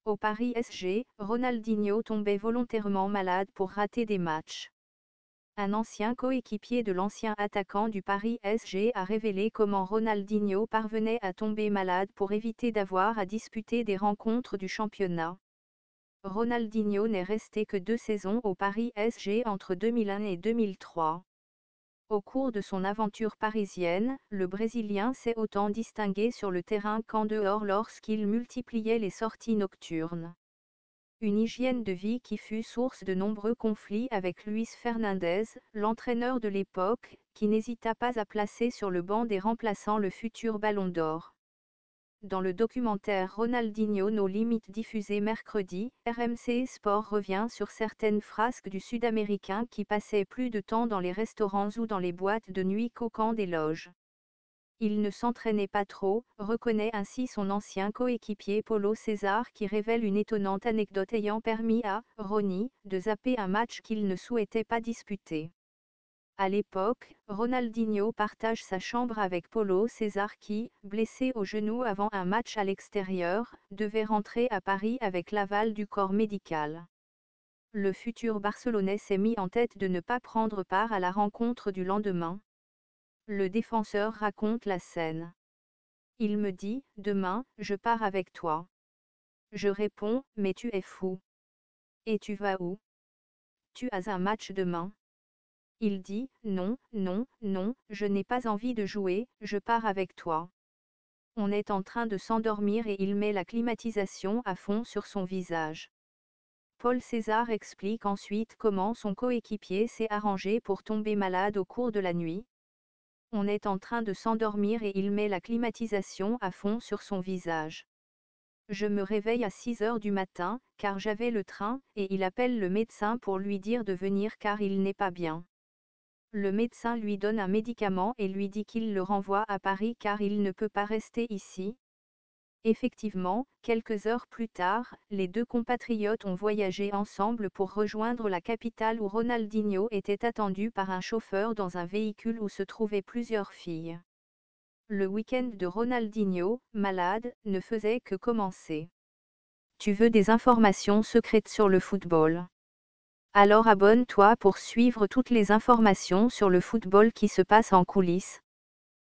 Au Paris SG, Ronaldinho tombait volontairement malade pour rater des matchs. Un ancien coéquipier de l'ancien attaquant du Paris SG a révélé comment Ronaldinho parvenait à tomber malade pour éviter d'avoir à disputer des rencontres du championnat. Ronaldinho n'est resté que 2 saisons au Paris SG entre 2001 et 2003. Au cours de son aventure parisienne, le Brésilien s'est autant distingué sur le terrain qu'en dehors lorsqu'il multipliait les sorties nocturnes. Une hygiène de vie qui fut source de nombreux conflits avec Luis Fernandez, l'entraîneur de l'époque, qui n'hésita pas à placer sur le banc des remplaçants le futur Ballon d'Or. Dans le documentaire Ronaldinho No Limites diffusé mercredi, RMC Sport revient sur certaines frasques du Sud-Américain qui passait plus de temps dans les restaurants ou dans les boîtes de nuit qu'au camp des loges. Il ne s'entraînait pas trop, reconnaît ainsi son ancien coéquipier Paulo César qui révèle une étonnante anecdote ayant permis à Ronnie de zapper un match qu'il ne souhaitait pas disputer. À l'époque, Ronaldinho partage sa chambre avec Paulo César qui, blessé au genou avant un match à l'extérieur, devait rentrer à Paris avec l'aval du corps médical. Le futur Barcelonais s'est mis en tête de ne pas prendre part à la rencontre du lendemain. Le défenseur raconte la scène. Il me dit, demain, je pars avec toi. Je réponds, mais tu es fou. Et tu vas où? Tu as un match demain? Il dit, non, non, non, je n'ai pas envie de jouer, je pars avec toi. On est en train de s'endormir et il met la climatisation à fond sur son visage. Paul César explique ensuite comment son coéquipier s'est arrangé pour tomber malade au cours de la nuit. On est en train de s'endormir et il met la climatisation à fond sur son visage. Je me réveille à 6 heures du matin, car j'avais le train, et il appelle le médecin pour lui dire de venir car il n'est pas bien. Le médecin lui donne un médicament et lui dit qu'il le renvoie à Paris car il ne peut pas rester ici. Effectivement, quelques heures plus tard, les deux compatriotes ont voyagé ensemble pour rejoindre la capitale où Ronaldinho était attendu par un chauffeur dans un véhicule où se trouvaient plusieurs filles. Le week-end de Ronaldinho, malade, ne faisait que commencer. Tu veux des informations secrètes sur le football? Alors abonne-toi pour suivre toutes les informations sur le football qui se passe en coulisses.